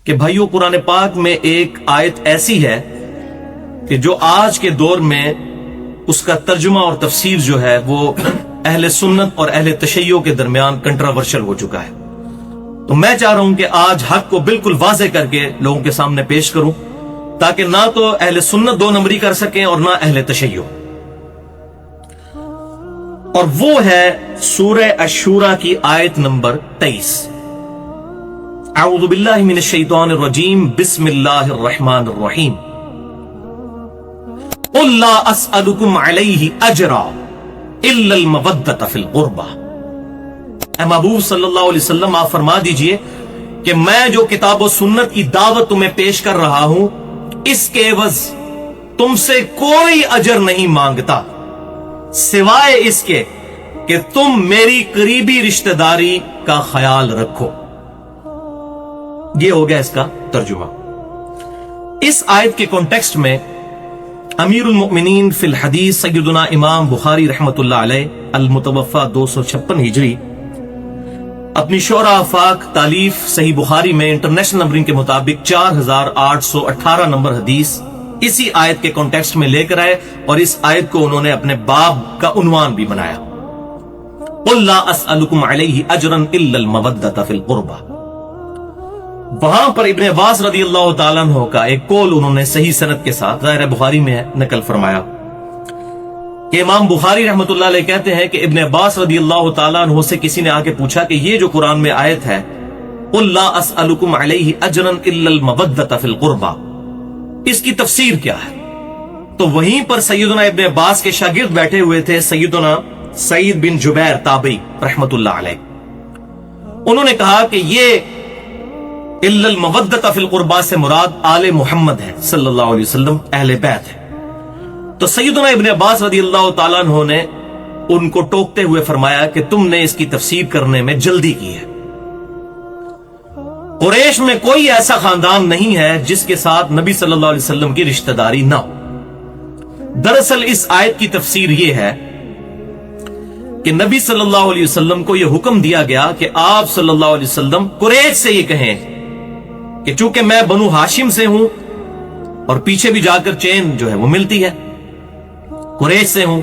کہ بھائیو قرآن پاک میں ایک آیت ایسی ہے کہ جو آج کے دور میں اس کا ترجمہ اور تفسیر جو ہے وہ اہل سنت اور اہل تشیع کے درمیان کنٹراورشل ہو چکا ہے. تو میں چاہ رہا ہوں کہ آج حق کو بالکل واضح کر کے لوگوں کے سامنے پیش کروں تاکہ نہ تو اہل سنت دو نمبری کر سکیں اور نہ اہل تشیع. اور وہ ہے سورہ الشورى کی آیت نمبر 23. اعوذ باللہ من الشیطان الرجیم بسم اللہ الرحمن الرحیم. قل لا اسألکم علیہ اجرا الا المودۃ فی القربى. اے محبوب صلی اللہ علیہ وسلم آپ فرما دیجئے کہ میں جو کتاب و سنت کی دعوت تمہیں پیش کر رہا ہوں اس کے عوض تم سے کوئی اجر نہیں مانگتا سوائے اس کے کہ تم میری قریبی رشتہ داری کا خیال رکھو. یہ ہو گیا اس کا ترجمہ. اس آیت کے کانٹیکسٹ میں امیر المؤمنین فی الحدیث سیدنا امام بخاری رحمت اللہ علیہ المتوفى 256 ہجری اپنی شعراء آفاق تالیف صحیح بخاری میں انٹرنیشنل نمبرنگ کے مطابق 4818 نمبر حدیث اسی آیت کے کانٹیکسٹ میں لے کر آئے اور اس آیت کو انہوں نے اپنے باب کا عنوان بھی بنایا. قل لا اسألکم علیہ اجرا الا المودۃ فی القربى. وہاں پر ابن عباس رضی اللہ تعالیٰ عنہ کا ایک قول انہوں نے صحیح سند کے ساتھ ظاہر بخاری میں ہے نقل فرمایا کہ امام بخاری رحمت اللہ علیہ کہتے ہیں کہ ابن عباس رضی اللہ تعالیٰ عنہ سے کسی نے آ کے پوچھا کہ یہ جو قرآن میں آیت ہے قل لا اسألکم علیہ اجرا الا المودۃ فی القربى اس کی تفسیر کیا ہے. تو وہیں پر سیدنا ابن عباس کے شاگرد بیٹھے ہوئے تھے سیدنا سعید بن جبیر تابعی رحمت اللہ علیہ. انہوں نے کہا کہ یہ الا المودۃ فی القربى سے مراد آل محمد ہے صلی اللہ علیہ وسلم اہل بیت ہے. تو سیدنا ابن عباس رضی اللہ تعالیٰ عنہ نے ان کو ٹوکتے ہوئے فرمایا کہ تم نے اس کی تفسیر کرنے میں جلدی کی ہے. قریش میں کوئی ایسا خاندان نہیں ہے جس کے ساتھ نبی صلی اللہ علیہ وسلم کی رشتہ داری نہ ہو. دراصل اس آیت کی تفسیر یہ ہے کہ نبی صلی اللہ علیہ وسلم کو یہ حکم دیا گیا کہ آپ صلی اللہ علیہ وسلم قریش سے یہ کہیں کہ چونکہ میں بنو ہاشم سے ہوں اور پیچھے بھی جا کر چین جو ہے وہ ملتی ہے قریش سے ہوں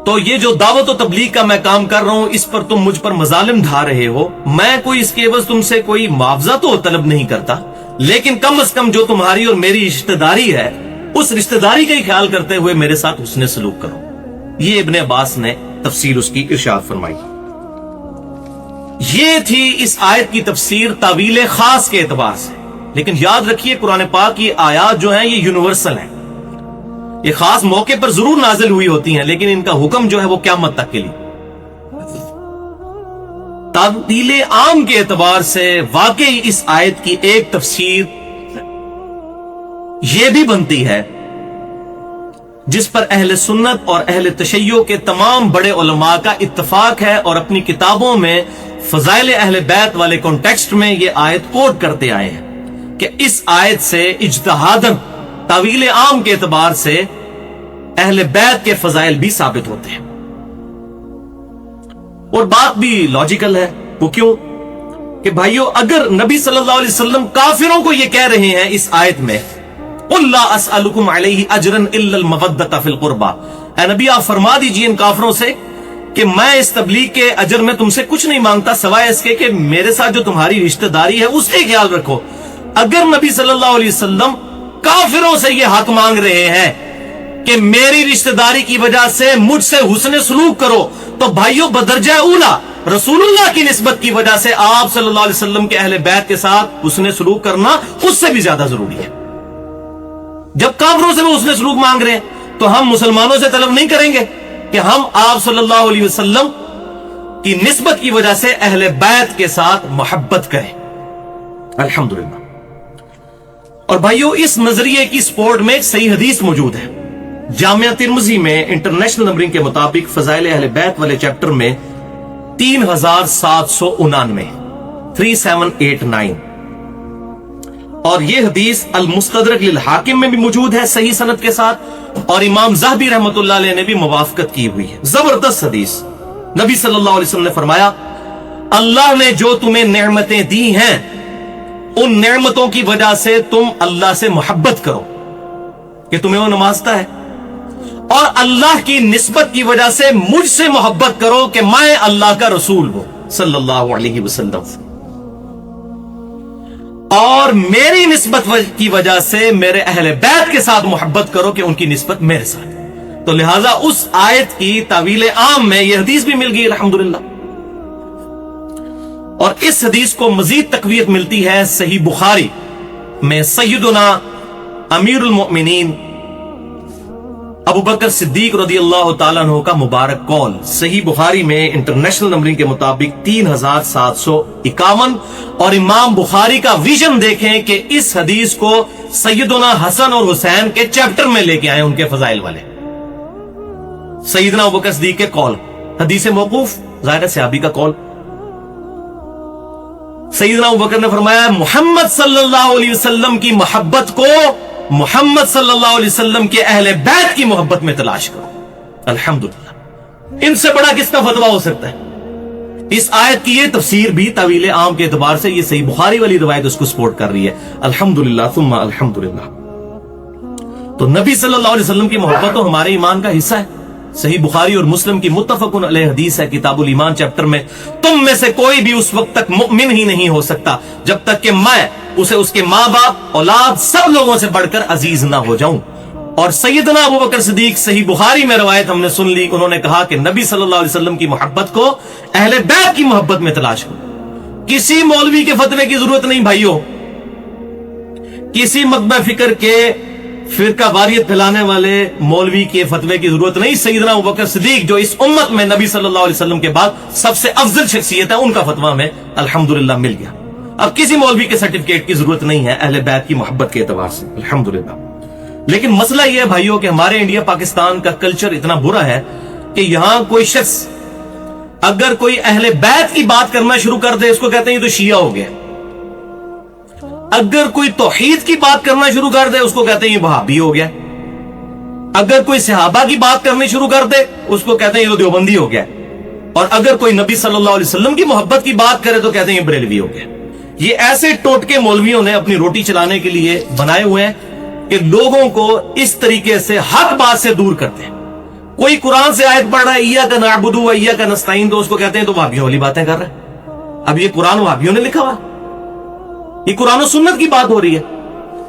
تو یہ جو دعوت و تبلیغ کا میں کام کر رہا ہوں اس پر تم مجھ پر مظالم ڈھا رہے ہو. میں کوئی اس کے عوض تم سے کوئی معاوضہ تو طلب نہیں کرتا لیکن کم از کم جو تمہاری اور میری رشتہ داری ہے اس رشتہ داری کا ہی خیال کرتے ہوئے میرے ساتھ حسن سلوک کرو. یہ ابن عباس نے تفسیر اس کی ارشاد فرمائی. یہ تھی اس آیت کی تفسیر تاویل خاص کے اعتبار سے. لیکن یاد رکھیے قرآن پاک کی آیات جو ہیں یہ یونیورسل ہیں. یہ خاص موقع پر ضرور نازل ہوئی ہوتی ہیں لیکن ان کا حکم جو ہے وہ قیامت تک کے لیے. تعبیل عام کے اعتبار سے واقعی اس آیت کی ایک تفسیر یہ بھی بنتی ہے جس پر اہل سنت اور اہل تشیع کے تمام بڑے علماء کا اتفاق ہے اور اپنی کتابوں میں فضائل اہل بیت والے کانٹیکسٹ میں یہ آیت کوٹ کرتے آئے ہیں کہ اس آیت سے اجتہاداً تعویل عام کے اعتبار سے اہل بیت کے فضائل بھی ثابت ہوتے ہیں. اور بات بھی لاجیکل ہے. وہ کیوں کہ بھائیو اگر نبی صلی اللہ علیہ وسلم کافروں کو یہ کہہ رہے ہیں اس آیت میں قل لا اسألکم علیہ اجرا الا المودۃ فی القربى اے نبی آپ فرما دیجئے ان کافروں سے کہ میں اس تبلیغ کے اجر میں تم سے کچھ نہیں مانگتا سوائے اس کے کہ میرے ساتھ جو تمہاری رشتہ داری ہے اس کا خیال رکھو. اگر نبی صلی اللہ علیہ وسلم کافروں سے یہ حق مانگ رہے ہیں کہ میری رشتہ داری کی وجہ سے مجھ سے حسن سلوک کرو تو بھائیو بدرجہ اولا رسول اللہ کی نسبت کی وجہ سے آپ صلی اللہ علیہ وسلم کے اہل بیت کے ساتھ حسن سلوک کرنا اس سے بھی زیادہ ضروری ہے. جب کافروں سے وہ حسن سلوک مانگ رہے ہیں تو ہم مسلمانوں سے طلب نہیں کریں گے کہ ہم آپ صلی اللہ علیہ وسلم کی نسبت کی وجہ سے اہل بیت کے ساتھ محبت کریں. الحمدللہ. اور بھائیو اس نظریے کی سپورٹ میں ایک صحیح حدیث موجود ہے. جامعہ ترمذی میں انٹرنیشنل نمبرنگ کے مطابق فضائل اہل بیت والے چیپٹر میں 3799 3789 اور یہ حدیث المستدرک للحاکم میں بھی موجود ہے صحیح سند کے ساتھ اور امام ذہبی رحمت اللہ علیہ نے بھی موافقت کی ہوئی ہے. زبردست حدیث. نبی صلی اللہ علیہ وسلم نے فرمایا اللہ نے جو تمہیں نعمتیں دی ہیں ان نعمتوں کی وجہ سے تم اللہ سے محبت کرو کہ تمہیں وہ نوازتا ہے، اور اللہ کی نسبت کی وجہ سے مجھ سے محبت کرو کہ میں اللہ کا رسول ہوں صلی اللہ علیہ وسلم، اور میری نسبت کی وجہ سے میرے اہل بیت کے ساتھ محبت کرو کہ ان کی نسبت میرے ساتھ۔ تو لہذا اس آیت کی تعویل عام میں یہ حدیث بھی مل گئی الحمدللہ، اور اس حدیث کو مزید تقویت ملتی ہے صحیح بخاری میں سیدنا امیر المؤمنین ابو بکر صدیق رضی اللہ تعالیٰ عنہ کا مبارک قول، صحیح بخاری میں انٹرنیشنل نمبرنگ کے مطابق 3751، اور امام بخاری کا ویژن دیکھیں کہ اس حدیث کو سیدنا حسن اور حسین کے چیپٹر میں لے کے آئے، ان کے فضائل والے، سیدنا ابو بکر صدیق کے قول، حدیث موقوف، ظاہر صحابی کا قول۔ سیدنا ابو بکر نے فرمایا محمد صلی اللہ علیہ وسلم کی محبت کو محمد صلی اللہ علیہ وسلم کے اہل بیت کی محبت میں تلاش کرو۔ الحمدللہ، ان سے بڑا کس کا فتویٰ ہو سکتا ہے؟ اس آیت کی یہ تفسیر بھی طویل عام کے اعتبار سے یہ صحیح بخاری والی روایت اس کو سپورٹ کر رہی ہے، الحمدللہ ثم الحمدللہ۔ تو نبی صلی اللہ علیہ وسلم کی محبت تو ہمارے ایمان کا حصہ ہے، صحیح بخاری اور مسلم کی متفق علیہ حدیث ہے کتاب الایمان چیپٹر میں، تم میں سے کوئی بھی اس وقت تک مؤمن ہی نہیں ہو سکتا جب تک کہ میں اسے اس کے ماں باپ اولاد سب لوگوں سے بڑھ کر عزیز نہ ہو جاؤں۔ اور سیدنا ابو بکر صدیق صحیح بخاری میں روایت ہم نے سن لی، انہوں نے کہا کہ نبی صلی اللہ علیہ وسلم کی محبت کو اہل بیت کی محبت میں تلاش کرو۔ کسی مولوی کے فتوے کی ضرورت نہیں بھائیو، کسی مکتبہ فکر کے فرقہ واریت پھیلانے والے مولوی کے فتوے کی ضرورت نہیں، سیدنا ابو بکر صدیق جو اس امت میں نبی صلی اللہ علیہ وسلم کے بعد سب سے افضل شخصیت ہے، ان کا فتویٰ میں الحمدللہ مل گیا۔ اب کسی مولوی کے سرٹیفکیٹ کی ضرورت نہیں ہے اہل بیت کی محبت کے اعتبار سے، الحمدللہ۔ لیکن مسئلہ یہ ہے بھائیوں کہ ہمارے انڈیا پاکستان کا کلچر اتنا برا ہے کہ یہاں کوئی شخص اگر کوئی اہل بیت کی بات کرنا شروع کر دے اس کو کہتے ہیں یہ تو شیعہ ہو گیا، اگر کوئی توحید کی بات کرنا شروع کر دے اس کو کہتے ہیں یہ وہابی ہو گیا، اگر کوئی صحابہ کی بات کرنی شروع کر دے اس کو کہتے ہیں یہ تو دیوبندی ہو گیا، اور اگر کوئی نبی صلی اللہ علیہ وسلم کی محبت کی بات کرے تو کہتے ہیں یہ بریلوی ہو گیا۔ یہ ایسے ٹوٹکے مولویوں نے اپنی روٹی چلانے کے لیے بنائے ہوئے ہیں کہ لوگوں کو اس طریقے سے حق بات سے دور کرتے ہیں۔ کوئی قرآن سے آیت پڑھ رہا ہے ایاک نعبد و ایاک نستعین تو اس کو کہتے ہیں تو وہابیوں والی باتیں کر رہے ہیں۔ اب یہ قرآن وہابیوں نے لکھا ہوا، یہ قرآن و سنت کی بات ہو رہی ہے۔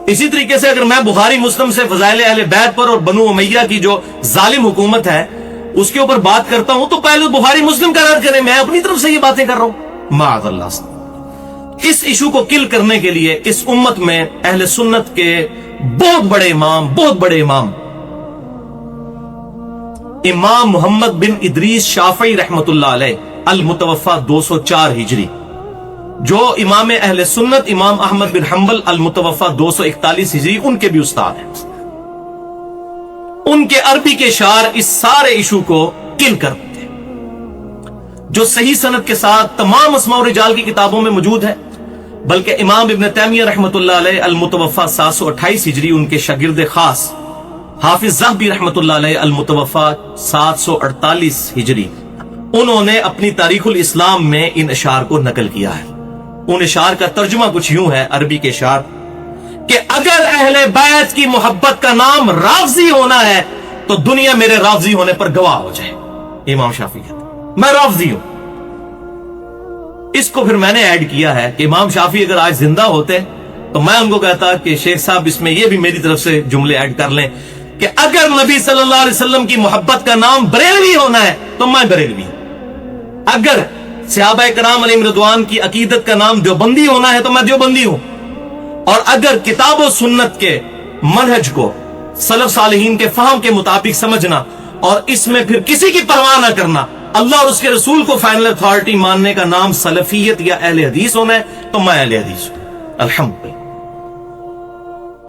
اسی طریقے سے اگر میں بخاری مسلم سے فضائل اہل بیت پر اور بنو امیہ کی جو ظالم حکومت ہے اس کے اوپر بات کرتا ہوں تو پہلے بخاری مسلم کا رد کریں، میں اپنی طرف سے یہ باتیں کر رہا ہوں معاذ اللہ سے۔ اس ایشو کو کل کرنے کے لیے اس امت میں اہل سنت کے بہت بڑے امام امام محمد بن ادریس شافعی رحمت اللہ علیہ المتوفى 204 ہجری، جو امام اہل سنت امام احمد بن حنبل المتوفى 241 ہجری ان کے بھی استاد ہیں، ان کے عربی کے شعر اس سارے ایشو کو کل کرتے ہیں، جو صحیح سند کے ساتھ تمام اسماء و رجال کی کتابوں میں موجود ہے۔ بلکہ امام ابن تیمیہ رحمت اللہ علیہ المتوفى 728 ہجری ان کے شاگرد خاص حافظ ذہبی رحمت اللہ علیہ المتوفى 748 ہجری، انہوں نے اپنی تاریخ الاسلام میں ان اشعار کو نقل کیا ہے۔ ان اشعار کا ترجمہ کچھ یوں ہے عربی کے اشعار کہ اگر اہل بیت کی محبت کا نام رافضی ہونا ہے تو دنیا میرے رافضی ہونے پر گواہ ہو جائے۔ امام شافعی کہتے ہیں میں رافضی ہوں۔ اس کو پھر میں نے ایڈ کیا ہے کہ امام شافعی اگر آج زندہ ہوتے تو میں ان کو کہتا کہ شیخ صاحب اس میں یہ بھی میری طرف سے جملے ایڈ کر لیں کہ اگر نبی صلی اللہ علیہ وسلم کی محبت کا نام بریلوی ہونا ہے تو میں بریلوی ہوں، اگر صحابہ کرام علیہم رضوان کی عقیدت کا نام دیوبندی ہونا ہے تو میں دیوبندی ہوں، اور اگر کتاب و سنت کے منہج کو سلف صالحین کے فہم کے مطابق سمجھنا اور اس میں پھر کسی کی پرواہ نہ کرنا، اللہ اور اس کے رسول کو فائنل اتھارٹی ماننے کا نام سلفیت یا اہل حدیث ہونا ہے تو میں اہل حدیث ہوں، الحمدللہ۔